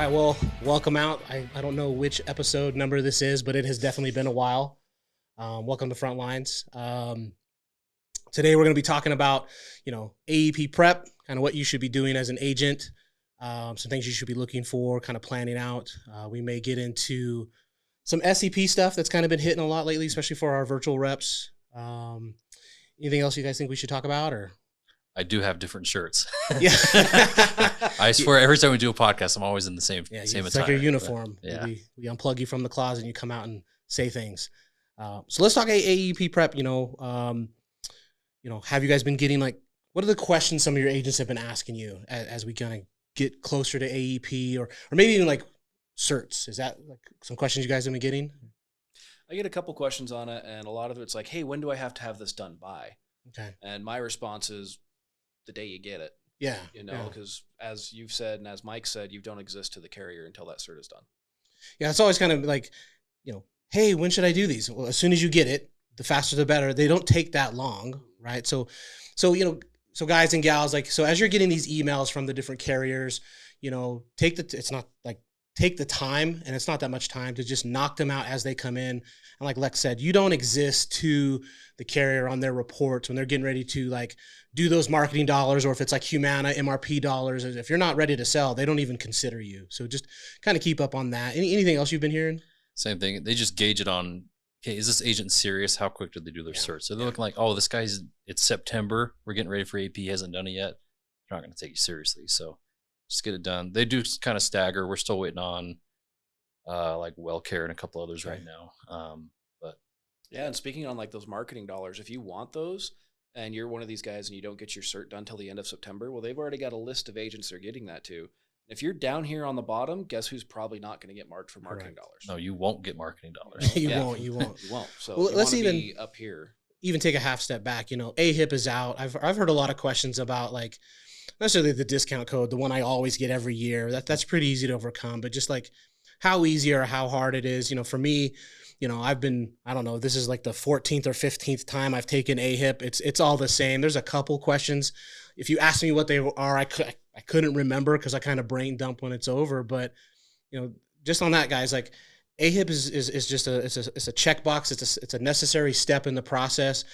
right, well, welcome out. I don't know which episode number this is, but it has definitely been a while. Welcome to Frontlines. Today we're going to be talking about, AEP prep, kind of what you should be doing as an agent, some things you should be looking for, kind of planning out. We may get into some SEP stuff that's kind of been hitting a lot lately, especially for our virtual reps. Anything else you guys think we should talk about, or? I do have different shirts. Yeah. I swear, every time we do a podcast, I'm always in the same it's attire. It's like your uniform. But, yeah. We unplug you from the closet and you come out and say things. So let's talk AEP prep. Have you guys been getting, what are the questions some of your agents have been asking you as we kind of get closer to AEP or maybe even certs? Is that some questions you guys have been getting? I get a couple questions on it, and a lot of it's like, hey, when do I have to have this done by? Okay. And my response is the day you get it. Yeah. Because as you've said and as Mike said, you don't exist to the carrier until that cert is done. Yeah, it's always kind of hey, when should I do these? Well, as soon as you get it, the faster the better. They don't take that long, right? So guys and gals, so as you're getting these emails from the different carriers, take the time, and it's not that much time, to just knock them out as they come in. And like Lex said, you don't exist to the carrier on their reports when they're getting ready to do those marketing dollars, or if it's Humana MRP dollars. If you're not ready to sell, they don't even consider you. So just kind of keep up on that. Anything else you've been hearing? Same thing. They just gauge it on, okay, is this agent serious? How quick did they do their search? So they're looking like, oh, this guy's, it's September. We're getting ready for AP. He hasn't done it yet. They're not going to take you seriously. So just get it done. They do kind of stagger. We're still waiting on WellCare and a couple others right now. But yeah, and speaking on those marketing dollars, if you want those and you're one of these guys and you don't get your cert done till the end of September, well, they've already got a list of agents they're getting that to. If you're down here on the bottom, guess who's probably not going to get marked for marketing dollars? No, you won't get marketing dollars. You won't. You won't. So let's even be up here. Even take a half step back. AHIP is out. I've heard a lot of questions about not necessarily the discount code, the one I always get every year. That's pretty easy to overcome, but just how easy or how hard it is. For me, I've been, I don't know, this is the 14th or 15th time I've taken AHIP. It's all the same. There's a couple questions. If you ask me what they are, I couldn't remember because I kind of brain dump when it's over. But, just on that, guys, AHIP is just it's a checkbox. It's a necessary step in the process.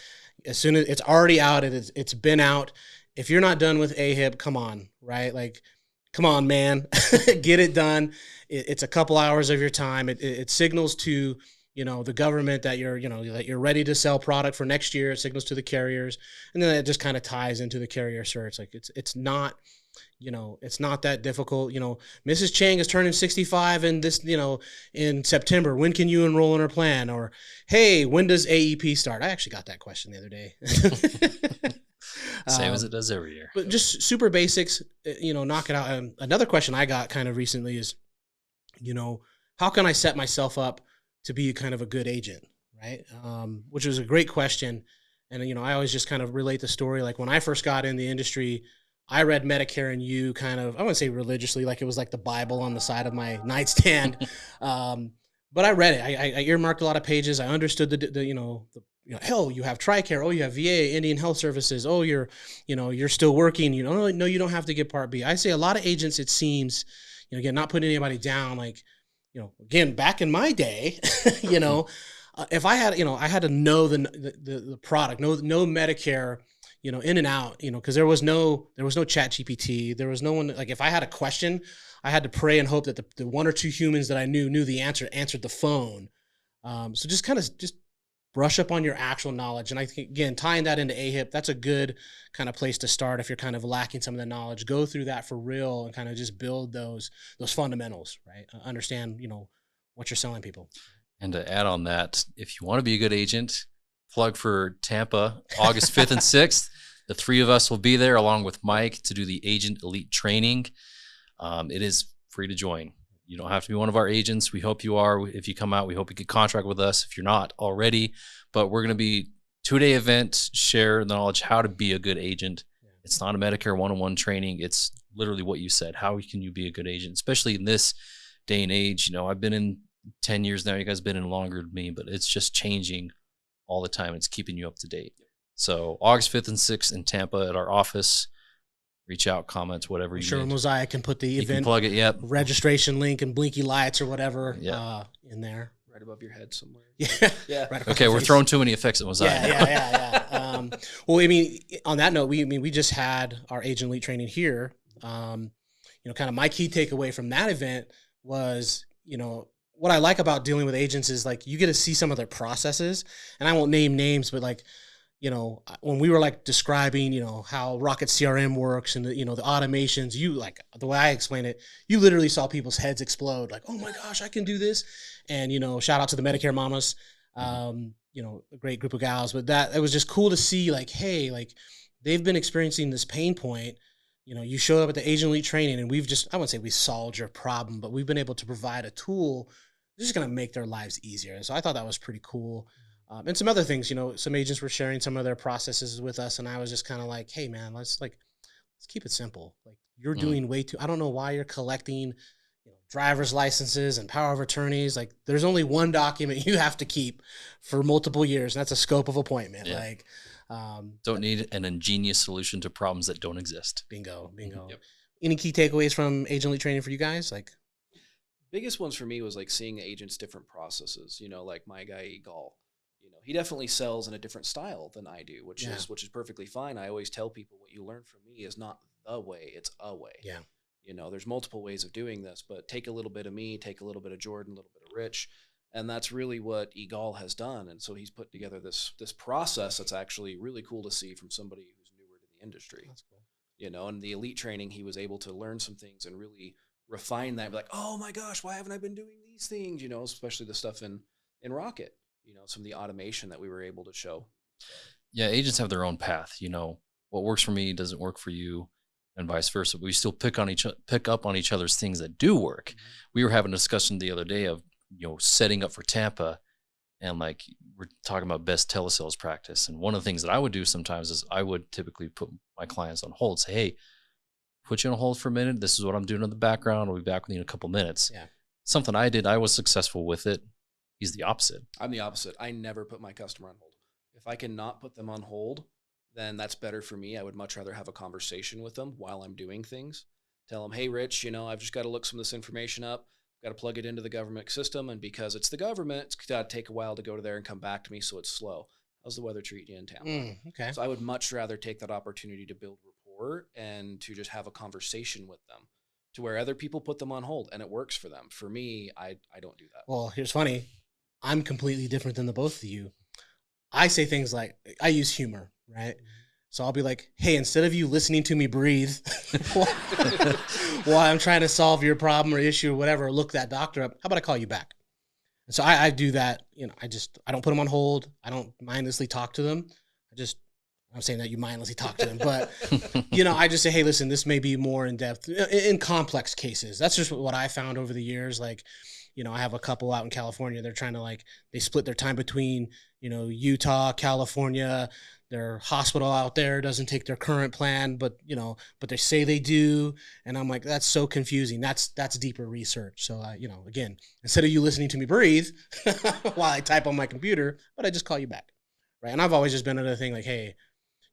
As soon as it's already out, it's been out. If you're not done with AHIP, come on, right? Come on, man, get it done. It's a couple hours of your time. It signals to the government that you're ready to sell product for next year. It signals to the carriers, and then it just kind of ties into the carrier search. It's not, it's not that difficult. Mrs. Chang is turning 65 in September. When can you enroll in her plan? Or, hey, when does AEP start? I actually got that question the other day. Same as it does every year. But just super basics, knock it out. And another question I got kind of recently is, how can I set myself up to be kind of a good agent, right? Which was a great question. And, I always just kind of relate the story. When I first got in the industry, I read Medicare and You kind of, I wouldn't say religiously, it was like the Bible on the side of my nightstand. But I read it. I earmarked a lot of pages. I understood hell, you have TRICARE. Oh, you have VA, Indian Health Services. Oh, you're still working. No, you don't have to get Part B. I say a lot of agents, it seems, again, not putting anybody down, again, back in my day, if I had, I had to know the product, know Medicare, in and out, because there was no Chat GPT. There was no one, if I had a question, I had to pray and hope that the one or two humans that I knew the answer, answered the phone. So just kind of brush up on your actual knowledge. And I think, again, tying that into AHIP, that's a good kind of place to start if you're kind of lacking some of the knowledge. Go through that for real and kind of just build those fundamentals, right? Understand, what you're selling people. And to add on that, if you want to be a good agent, plug for Tampa, August 5th and 6th. The three of us will be there along with Mike to do the Agent Elite Training. It is free to join. You don't have to be one of our agents. We hope you are. If you come out, we hope you can contract with us if you're not already. But we're going to be 2-day event, share the knowledge how to be a good agent. It's not a Medicare one-on-one training. It's literally what you said. How can you be a good agent, especially in this day and age? I've been in 10 years now. You guys have been in longer than me, but it's just changing all the time. It's keeping you up to date. So August 5th and 6th in Tampa at our office. reach out, comments, whatever I'm you sure need. Mosiah can put the You can event plug it. Yep. registration link and blinky lights or whatever in there. Right above your head somewhere. Yeah. Yeah. Right across Okay, the we're face. throwing too many effects at Mosiah. Yeah. Well, I mean, on that note, we just had our agent elite training here. Kind of my key takeaway from that event was, what I like about dealing with agents is like you get to see some of their processes, and I won't name names, but like, when we were like describing, how Rocket CRM works and the automations, the way I explain it, you literally saw people's heads explode like, oh my gosh, I can do this. And, shout out to the Medicare mamas, a great group of gals, but it was just cool to see like, hey, like they've been experiencing this pain point. You showed up at the agent elite training and I wouldn't say we solved your problem, but we've been able to provide a tool that's just going to make their lives easier. So I thought that was pretty cool. And some other things, some agents were sharing some of their processes with us. And I was just kind of like, hey man, let's keep it simple. Like you're doing way too, I don't know why you're collecting, driver's licenses and power of attorneys. Like there's only one document you have to keep for multiple years. And that's a scope of appointment. Yeah. Like, don't need an ingenious solution to problems that don't exist. Bingo. Yep. Any key takeaways from agent elite training for you guys? Like biggest ones for me was like seeing agents' different processes, like my guy Egal. He definitely sells in a different style than I do, which is perfectly fine. I always tell people what you learn from me is not the way, it's a way. Yeah. There's multiple ways of doing this, but take a little bit of me, take a little bit of Jordan, a little bit of Rich, and that's really what Egal has done. And so he's put together this process that's actually really cool to see from somebody who's newer to the industry. That's cool. And the elite training, he was able to learn some things and really refine that. Be like, oh my gosh, why haven't I been doing these things? Especially the stuff in Rocket. Some of the automation that we were able to show. Yeah, agents have their own path. What works for me doesn't work for you, and vice versa. But we still pick up on each other's things that do work. Mm-hmm. We were having a discussion the other day of setting up for Tampa, and like we're talking about best telesales practice. And one of the things that I would do sometimes is I would typically put my clients on hold. Say, hey, put you on hold for a minute. This is what I'm doing in the background. I'll be back with you in a couple minutes. Yeah. Something I did. I was successful with it. He's the opposite. I'm the opposite. I never put my customer on hold. If I cannot put them on hold, then that's better for me. I would much rather have a conversation with them while I'm doing things. Tell them, hey, Rich, I've just got to look some of this information up. Got to plug it into the government system. And because it's the government, it's got to take a while to go to there and come back to me. So it's slow. How's the weather treating you in Tampa? Okay. So I would much rather take that opportunity to build rapport and to just have a conversation with them to where other people put them on hold and it works for them. For me, I don't do that. Well, here's funny. I'm completely different than the both of you. I say things like, I use humor, right? So I'll be like, hey, instead of you listening to me breathe while I'm trying to solve your problem or issue or whatever, look that doctor up, how about I call you back? And so I do that. I don't put them on hold. I don't mindlessly talk to them. I'm saying that you mindlessly talk to them, but I just say, hey, listen, this may be more in depth in complex cases. That's just what I found over the years. Like, I have a couple out in California. They're trying to they split their time between, Utah, California. Their hospital out there doesn't take their current plan, but they say they do. And I'm like, that's so confusing. That's deeper research. So again, instead of you listening to me breathe while I type on my computer, but I just call you back. Right. And I've always just been another thing like, hey,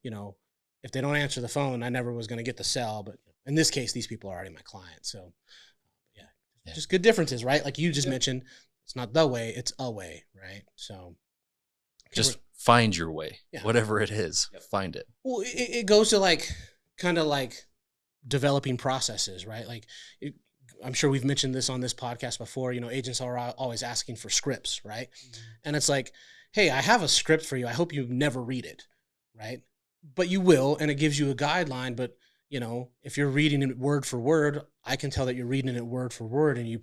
if they don't answer the phone, I never was going to get the sell. But in this case, these people are already my clients. So yeah. Just good differences, right? Like you just mentioned, it's not the way, it's a way, right? So just find your way, whatever it is, find it. Well, it goes to kind of developing processes, right? I'm sure we've mentioned this on this podcast before, agents are always asking for scripts, right? Mm-hmm. And it's like, hey, I have a script for you. I hope you never read it, right? But you will, and it gives you a guideline, but if you're reading it word for word, I can tell that you're reading it word for word. And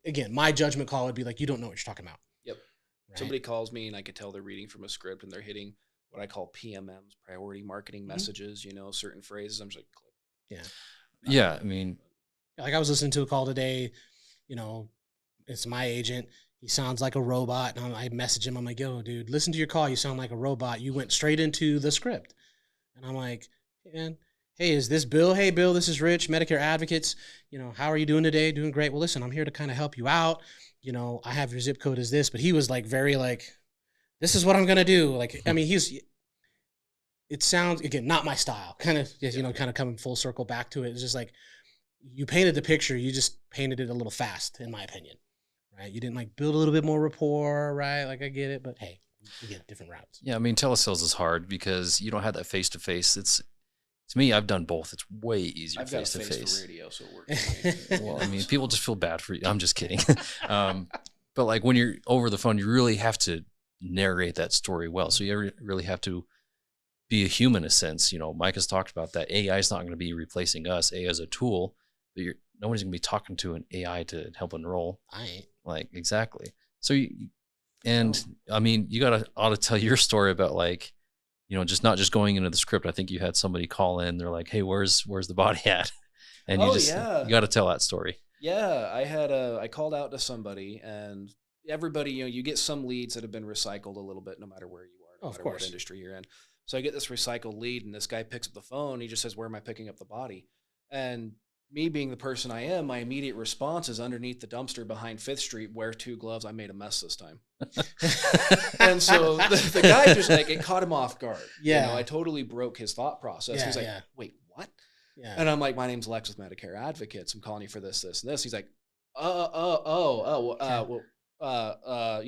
again, my judgment call would be like, you don't know what you're talking about. Yep. Right? Somebody calls me and I could tell they're reading from a script and they're hitting what I call PMMs, priority marketing messages, certain phrases. I'm just like, click. Yeah. Yeah. I mean, I was listening to a call today, it's my agent. He sounds like a robot. And I message him. I'm like, yo, dude, listen to your call. You sound like a robot. You went straight into the script. And I'm like, man, hey, is this Bill? Hey, Bill, this is Rich, Medicare Advocates. How are you doing today? Doing great. Well, listen, I'm here to kind of help you out. I have your zip code as this, but he was very this is what I'm going to do. I mean, it's it sounds, again, not my style, kind of, you know, kind of coming full circle back to it. It's just like, you painted the picture, you just painted it a little fast, in my opinion, right? You didn't like build a little bit more rapport, right? Like, I get it, but hey, we get different routes. Yeah, I mean, telesales is hard because you don't have that face to face. To me, I've done both. It's way easier face to face. Radio, so it works. Well, I mean, people just feel bad for you. I'm just kidding. But like when you're over the phone, you really have to narrate that story well. So you really have to be a human in a sense. You know, Mike has talked about that. AI is not going to be replacing us. AI is a tool, but nobody's going to be talking to an AI to help enroll. I ain't. Like, exactly. So I mean, you ought to tell your story about, like, you know, just not just going into the script. I think you had somebody call in. They're like, "Hey, where's the body at?" And you got to tell that story. Yeah, I called out to somebody, and everybody, you know, you get some leads that have been recycled a little bit, no matter where you are, no matter what industry you're in. So I get this recycled lead, and this guy picks up the phone. He just says, "Where am I picking up the body?" And me being the person I am, my immediate response is, underneath the dumpster behind 5th Street, wear 2 gloves. I made a mess this time. And so the guy just, like, it caught him off guard. Yeah. You know, I totally broke his thought process. Yeah, He's like, "Wait, what?" Yeah. And I'm like, "My name's Lex with Medicare Advocates. I'm calling you for this, this, and this." He's like, you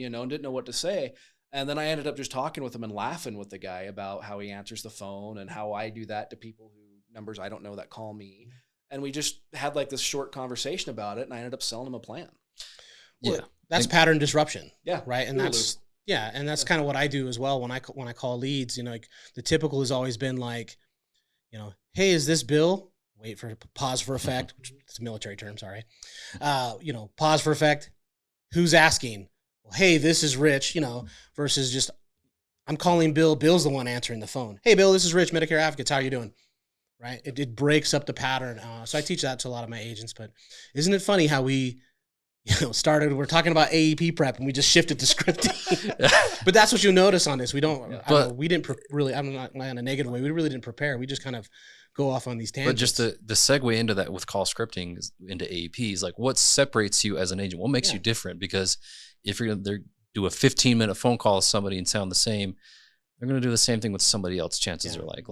know, and didn't know what to say. And then I ended up just talking with him and laughing with the guy about how he answers the phone and how I do that to people numbers I don't know that call me. And we just had like this short conversation about it, and I ended up selling him a plan. Well, that's pattern disruption. Yeah. Right. And that's kind of what I do as well when I call leads. You know, like the typical has always been like, you know, "Hey, is this Bill?" Wait for pause for effect. It's a military term. Sorry. You know, pause for effect. Who's asking? Well, "Hey, this is Rich," you know, versus just, "I'm calling Bill. Bill's the one answering the phone. Hey, Bill, this is Rich, Medicare Advocates. How are you doing?" Right. It breaks up the pattern. So I teach that to a lot of my agents, but isn't it funny how we, you know, we're talking about AEP prep and we just shifted to scripting, but that's what you'll notice on this. We didn't really, I'm not in a negative way. We really didn't prepare. We just kind of go off on these tangents. But just the segue into that with call scripting into AEP is like, what separates you as an agent? What makes you different? Because if you're going to do a 15-minute phone call with somebody and sound the same, they're going to do the same thing with somebody else. Chances are like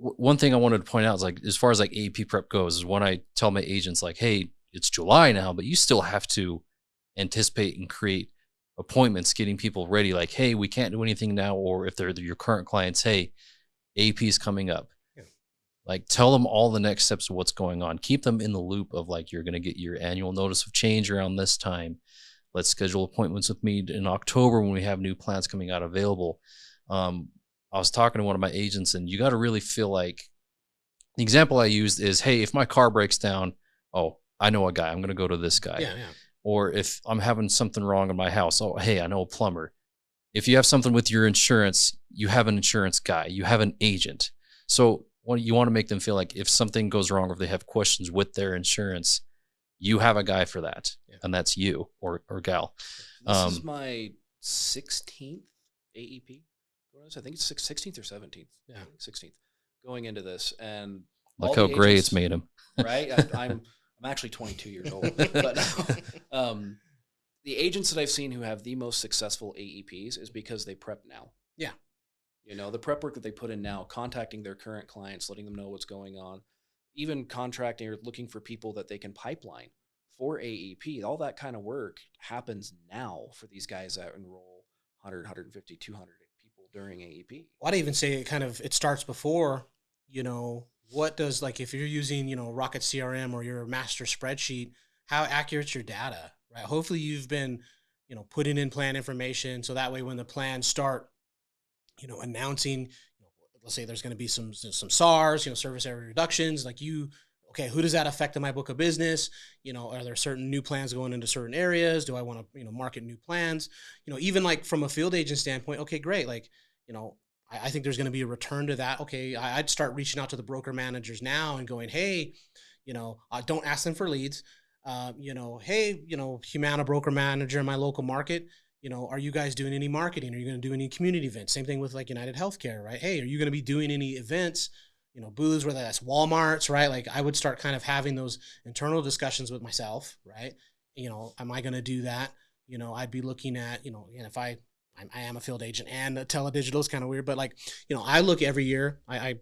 one thing I wanted to point out is, like, as far as like AEP prep goes, is when I tell my agents, like, "Hey, it's July now, but you still have to anticipate and create appointments, getting people ready. Like, hey, we can't do anything now." Or if they're your current clients, "Hey, AEP is coming up." Yeah. Like, tell them all the next steps of what's going on. Keep them in the loop of, like, you're going to get your annual notice of change around this time. Let's schedule appointments with me in October when we have new plans coming out available. I was talking to one of my agents, and you got to really feel like, the example I used is, "Hey, if my car breaks down, oh, I know a guy. I'm going to go to this guy." Yeah. Or if I'm having something wrong in my house, "Oh, hey, I know a plumber." If you have something with your insurance, you have an insurance guy. You have an agent. So you want to make them feel like if something goes wrong or if they have questions with their insurance, you have a guy for that, and that's you or gal. This is my 16th AEP. I think it's 16th or 17th. Yeah, 16th. Going into this, and look how gray it's made him. Right, I'm actually 22 years old, but the agents that I've seen who have the most successful AEPs is because they prep now. Yeah, you know, the prep work that they put in now, contacting their current clients, letting them know what's going on, even contracting or looking for people that they can pipeline for AEP. All that kind of work happens now for these guys that enroll 100, 150, 200 people during AEP. Well, I'd even say it starts before, you know, what does, like, if you're using, you know, Rocket CRM or your master spreadsheet, how accurate's your data, right? Hopefully you've been, you know, putting in plan information. So that way, when the plans start, you know, announcing, you know, let's say there's going to be some SARs, you know, service area reductions, like okay, who does that affect in my book of business? You know, are there certain new plans going into certain areas? Do I want to, you know, market new plans? You know, even like from a field agent standpoint, okay, great. Like, you know, I think there's going to be a return to that. Okay, I'd start reaching out to the broker managers now and going, hey, you know, don't ask them for leads. You know, hey, you know, Humana broker manager in my local market, you know, are you guys doing any marketing? Are you going to do any community events? Same thing with like United Healthcare, right? Hey, are you going to be doing any events? You know, booths, whether that's Walmart's, right? Like I would start kind of having those internal discussions with myself, right? You know, am I going to do that? You know, I'd be looking at, you know, and if I I am a field agent and a teledigital is kind of weird, but like, I look every year, I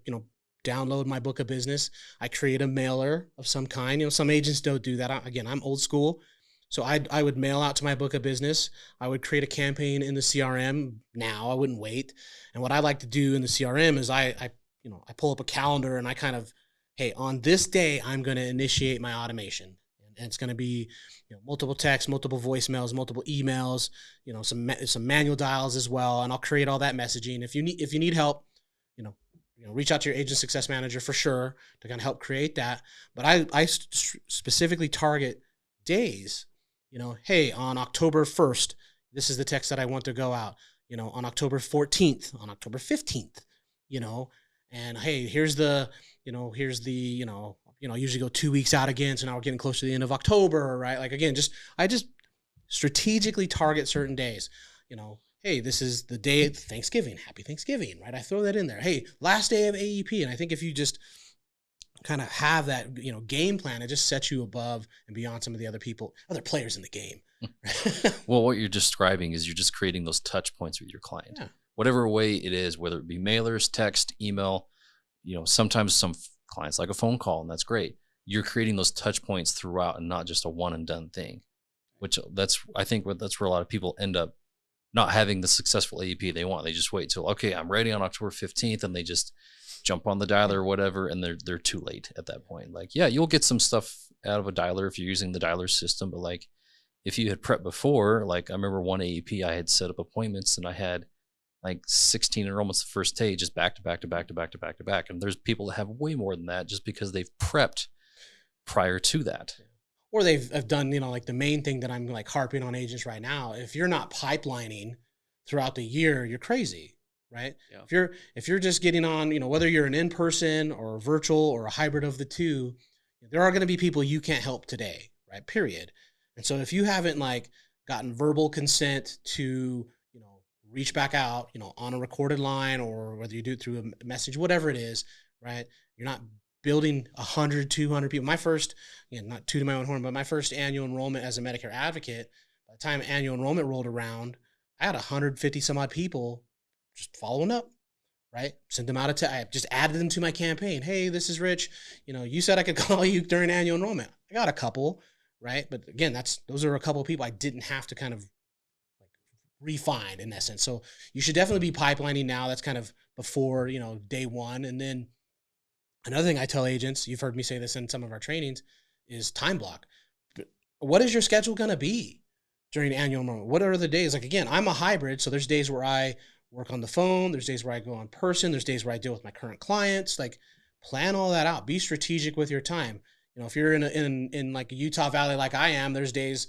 download my book of business. I create a mailer of some kind. Some agents don't do that. Again, I'm old school. So I would mail out to my book of business. I would create a campaign in the CRM now. I wouldn't wait. And what I like to do in the CRM is I pull up a calendar and I kind of, hey, on this day, I'm going to initiate my automation. And it's going to be multiple texts, multiple voicemails, multiple emails, some manual dials as well. And I'll create all that messaging. If you need help, reach out to your agent success manager for sure to kind of help create that. But I specifically target days. Hey, on October 1st, this is the text that I want to go out. On October 14th, on October 15th, and hey, here's the I usually go 2 weeks out again. So now we're getting close to the end of October, right? Like, again, I just strategically target certain days. Hey, this is the day of Thanksgiving. Happy Thanksgiving, right? I throw that in there. Hey, last day of AEP. And I think if you just kind of have that, game plan, it just sets you above and beyond some of the other players in the game. Well, what you're describing is you're just creating those touch points with your client. Yeah. Whatever way it is, whether it be mailers, text, email, sometimes some clients like a phone call, and that's great. You're creating those touch points throughout and not just a one and done thing, I think that's where a lot of people end up not having the successful AEP they want. They just wait till, okay, I'm ready on October 15th, and they just jump on the dialer or whatever, and they're too late at that point. Like, yeah, you'll get some stuff out of a dialer if you're using the dialer system, but like if you had prepped before, like I remember one AEP, I had set up appointments and I had like 16 enrollments the first day, just back to back to back to back to back to back. And there's people that have way more than that just because they've prepped prior to that. Or they've done, like the main thing that I'm like harping on agents right now. If you're not pipelining throughout the year, you're crazy, right? Yeah. If you're just getting on, whether you're an in-person or a virtual or a hybrid of the two, there are going to be people you can't help today, right? Period. And so if you haven't like gotten verbal consent to, reach back out, on a recorded line, or whether you do it through a message, whatever it is, right? You're not building 100, 200 people. My first, not tooting my own horn, but my first annual enrollment as a Medicare advocate, by the time annual enrollment rolled around, I had 150 some odd people just following up, right? Sent them out I just added them to my campaign. Hey, this is Rich. You said I could call you during annual enrollment. I got a couple, right? But again, those are a couple of people I didn't have to kind of refine in essence. So you should definitely be pipelining now. That's kind of before, day one. And then another thing I tell agents, you've heard me say this in some of our trainings, is time block. What is your schedule going to be during annual enrollment? What are the days? Like, again, I'm a hybrid. So there's days where I work on the phone. There's days where I go in person. There's days where I deal with my current clients. Like, plan all that out. Be strategic with your time. If you're in like a Utah Valley, like I am, there's days,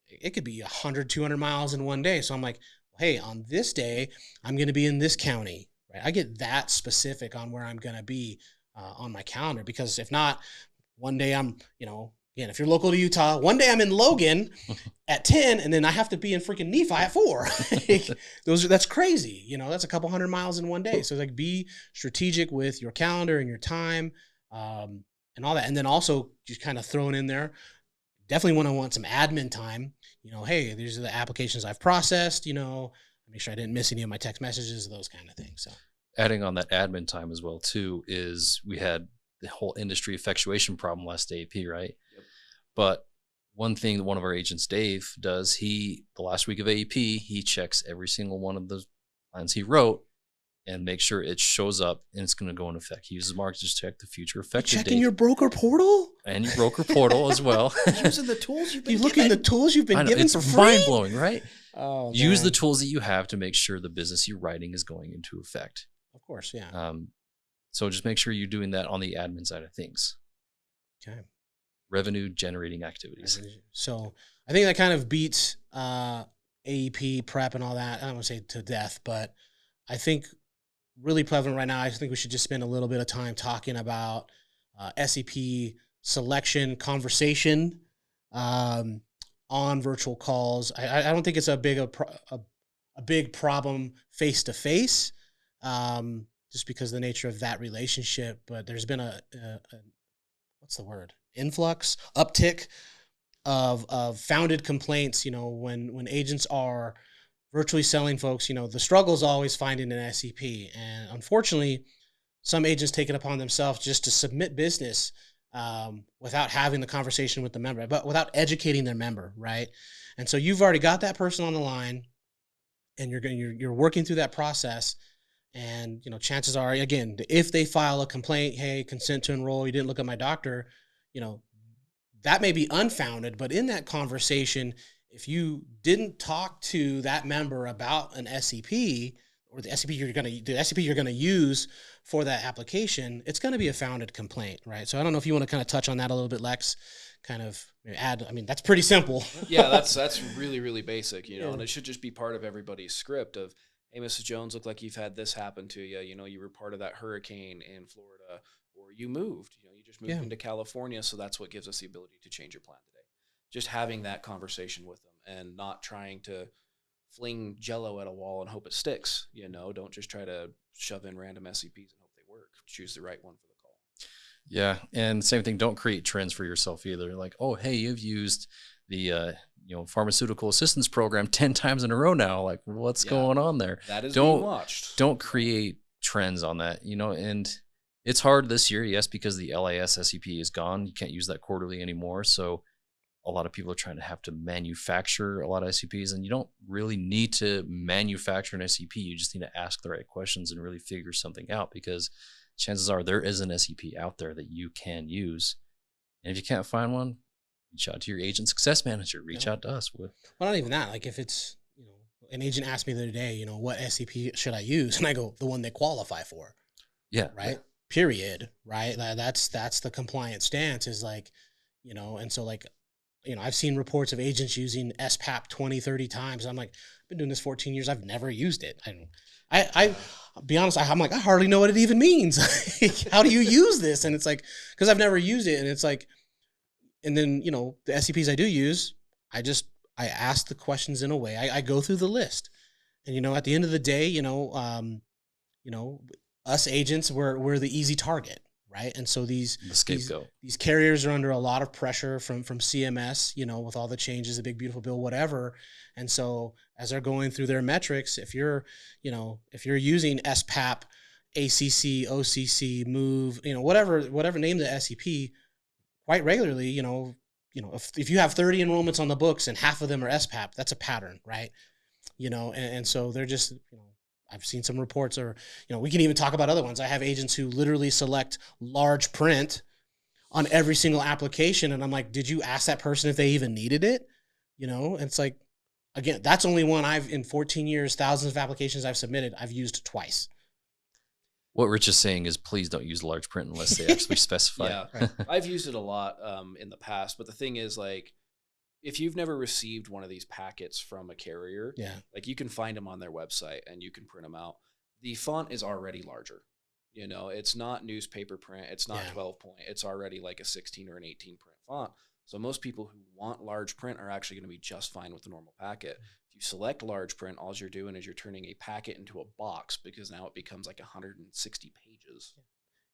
it could be 100, 200 miles in one day. So I'm like, hey, on this day, I'm going to be in this county, right? I get that specific on where I'm going to be on my calendar, because if not, one day I'm, again, if you're local to Utah, one day I'm in Logan at 10, and then I have to be in freaking Nephi at 4. That's crazy. That's a couple 100 miles in one day. So like, be strategic with your calendar and your time and all that. And then also just kind of throwing in there, definitely want some admin time. Hey, these are the applications I've processed, make sure I didn't miss any of my text messages, those kind of things. So adding on that admin time as well too, is we had the whole industry effectuation problem last AEP, right? Yep. But one thing that one of our agents, Dave, does, the last week of AEP, he checks every single one of the plans he wrote and make sure it shows up and it's going to go in effect. He uses Mark to just check the future effective date. Checking your broker portal? And your broker portal as well. Using the tools you've been given. The tools you've been given for free? It's mind-blowing, right? Oh, use the tools that you have to make sure the business you're writing is going into effect. Of course, yeah. So just make sure you're doing that on the admin side of things. Okay. Revenue generating activities. So I think that kind of beats AEP prep and all that. I don't want to say to death, but I think really prevalent right now, I think we should just spend a little bit of time talking about SEP selection conversation on virtual calls. I don't think it's a big problem face to face, just because of the nature of that relationship. But there's been a what's the word? Uptick of founded complaints. When agents are virtually selling folks, the struggle is always finding an SEP. And unfortunately, some agents take it upon themselves just to submit business without having the conversation with the member, but without educating their member, right? And so you've already got that person on the line, and you're working through that process. And chances are, again, if they file a complaint, hey, consent to enroll, you didn't look at my doctor, that may be unfounded. But in that conversation, if you didn't talk to that member about an SEP or the SEP you're going to use for that application, it's going to be a founded complaint, right? So I don't know if you want to kind of touch on that a little bit, Lex. Kind of add. I mean, that's pretty simple. Yeah, that's really, really basic, and it should just be part of everybody's script of, hey, Mrs. Jones, look like you've had this happen to you. You were part of that hurricane in Florida, or you moved. You just moved into California, so that's what gives us the ability to change your plan today. Just having that conversation with them and not trying to fling Jello at a wall and hope it sticks. Don't just try to shove in random SCPs and hope they work. Choose the right one for the call. Yeah, and same thing. Don't create trends for yourself either. Like, oh, hey, you've used the pharmaceutical assistance program 10 times in a row now. Like, what's going on there? That is being watched. Don't create trends on that. And it's hard this year, yes, because the LAS SEP is gone. You can't use that quarterly anymore. So a lot of people are trying to have to manufacture a lot of SEPs, and you don't really need to manufacture an SEP. You just need to ask the right questions and really figure something out, because chances are there is an SEP out there that you can use. And if you can't find one, reach out to your agent success manager. Reach out to us. Well, not even that. Like if it's, an agent asked me the other day, what SEP should I use? And I go, the one they qualify for. Yeah. Right. Yeah. Period. Right. That's the compliant stance is like, and so like, I've seen reports of agents using SPAP 20, 30 times. I'm like, I've been doing this 14 years. I've never used it. I'll be honest. I'm like, I hardly know what it even means. How do you use this? And it's like, cause I've never used it. And it's like, and then, the SCPs I do use, I ask the questions in a way. I go through the list, and at the end of the day, us agents, we're the easy target, right? And so these carriers are under a lot of pressure from CMS, with all the changes, the big beautiful bill, whatever. And so as they're going through their metrics, if you're using SPAP, ACC, OCC, MOVE, whatever name the SEP, quite regularly, if you have 30 enrollments on the books and half of them are SPAP, that's a pattern, right? And so they're just, I've seen some reports, or, we can even talk about other ones. I have agents who literally select large print on every single application. And I'm like, did you ask that person if they even needed it? And it's like, again, that's only one in 14 years, thousands of applications I've submitted, I've used twice. What Rich is saying is please don't use large print unless they actually specify. Yeah, right. I've used it a lot in the past, but the thing is, like, if you've never received one of these packets from a carrier, like you can find them on their website and you can print them out. The font is already larger. It's not newspaper print. It's not 12 point. It's already like a 16 or an 18 print font. So most people who want large print are actually going to be just fine with the normal packet. If you select large print, all you're doing is you're turning a packet into a box, because now it becomes like 160 pages.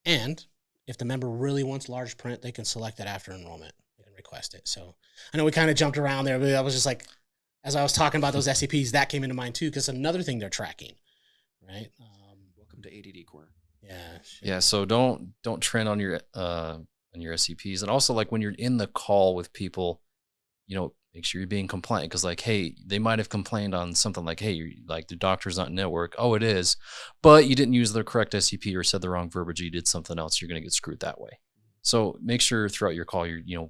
And if the member really wants large print, they can select that after enrollment. They can request it. So I know we kind of jumped around there, but I was just like, as I was talking about those SCPs, that came into mind too, because another thing they're tracking, right? Welcome to ADD Corner. Yeah. Sure. Yeah. So don't trend on your SCPs. And also, like, when you're in the call with people, make sure you're being compliant, because, like, hey, they might have complained on something like, hey, like the doctor's not network. Oh, it is, but you didn't use the correct SCP or said the wrong verbiage. You did something else. You're going to get screwed that way. So make sure throughout your call, you're,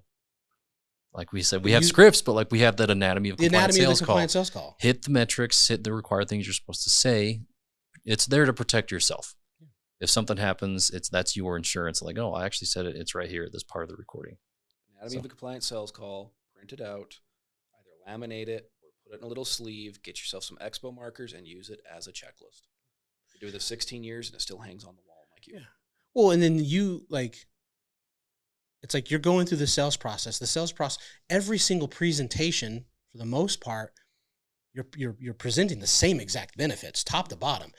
like we said, we have scripts, but like we have that anatomy of compliant sales call. Hit the metrics, hit the required things you're supposed to say. It's there to protect yourself. If something happens, that's your insurance. Like, oh, I actually said it. It's right here. This part of the recording. Anatomy of a compliant sales call. Print it out. Either laminate it or put it in a little sleeve. Get yourself some expo markers and use it as a checklist. You do this 16 years and it still hangs on the wall, like you. Yeah. Well, and then it's like you're going through the sales process. Every single presentation, for the most part, you're presenting the same exact benefits, top to bottom.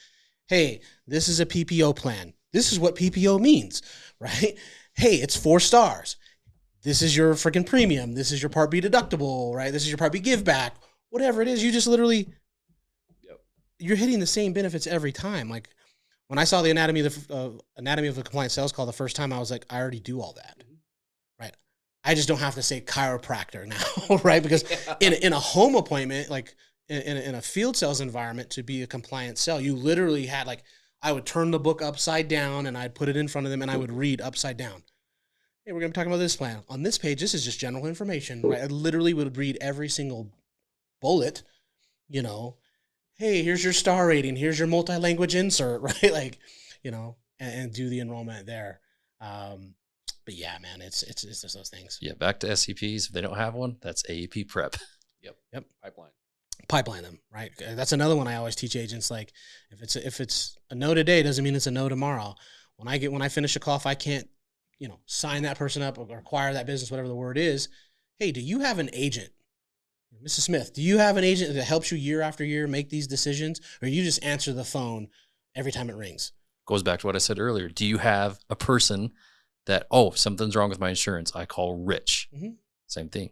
Hey, this is a PPO plan. This is what PPO means, right? Hey, it's 4 stars. This is your freaking premium. This is your Part B deductible, right? This is your Part B give back. Whatever it is, you just literally you're hitting the same benefits every time. Like when I saw the anatomy of a compliant sales call the first time, I was like, I already do all that, right? I just don't have to say chiropractor now, right? Because in a home appointment, like in a field sales environment, to be a compliant sell, you literally had like, I would turn the book upside down and I'd put it in front of them and I would read upside down. Hey, we're going to be talking about this plan. On this page, this is just general information, right? I literally would read every single bullet, you know. Hey, here's your star rating. Here's your multi-language insert, right? Like, you know, and do the enrollment there. But yeah, man, it's just those things. Yeah, back to SCPs. If they don't have one, that's AEP Prep. Yep. Pipeline them, right? That's another one I always teach agents. Like, if it's a no today, doesn't mean it's a no tomorrow. When I finish a call, if I can't, you know, sign that person up or acquire that business, whatever the word is, hey, do you have an agent? Mrs. Smith, do you have an agent that helps you year after year make these decisions, or you just answer the phone every time it rings? Goes back to what I said earlier. Do you have a person that, oh, something's wrong with my insurance, I call Rich? Mm-hmm. Same thing.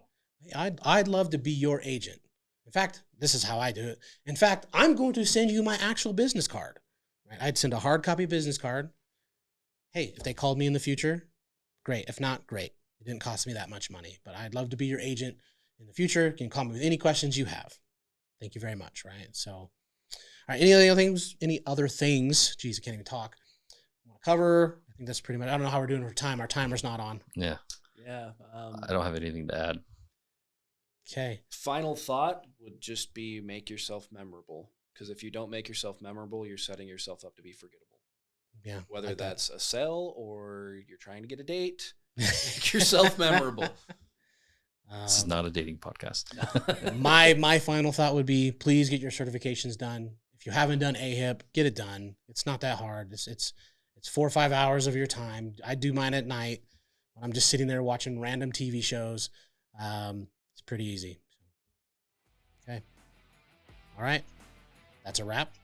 I'd love to be your agent. In fact, this is how I do it. In fact, I'm going to send you my actual business card. Right? I'd send a hard copy business card. Hey, if they called me in the future, great. If not, great. It didn't cost me that much money, but I'd love to be your agent in the future. You can call me with any questions you have. Thank you very much. Right. So, all right. Any other things? Geez, I can't even talk. I want to cover. I think that's pretty much, I don't know how we're doing for time. Our timer's not on. Yeah. I don't have anything to add. Okay. Final thought would just be make yourself memorable. Because if you don't make yourself memorable, you're setting yourself up to be forgettable. Yeah. Whether that's a sell or you're trying to get a date, make yourself memorable. This is not a dating podcast. My final thought would be, please get your certifications done. If you haven't done AHIP, get it done. It's not that hard. It's 4 or 5 hours of your time. I do mine at night when I'm just sitting there watching random TV shows. It's pretty easy. Okay. All right. That's a wrap.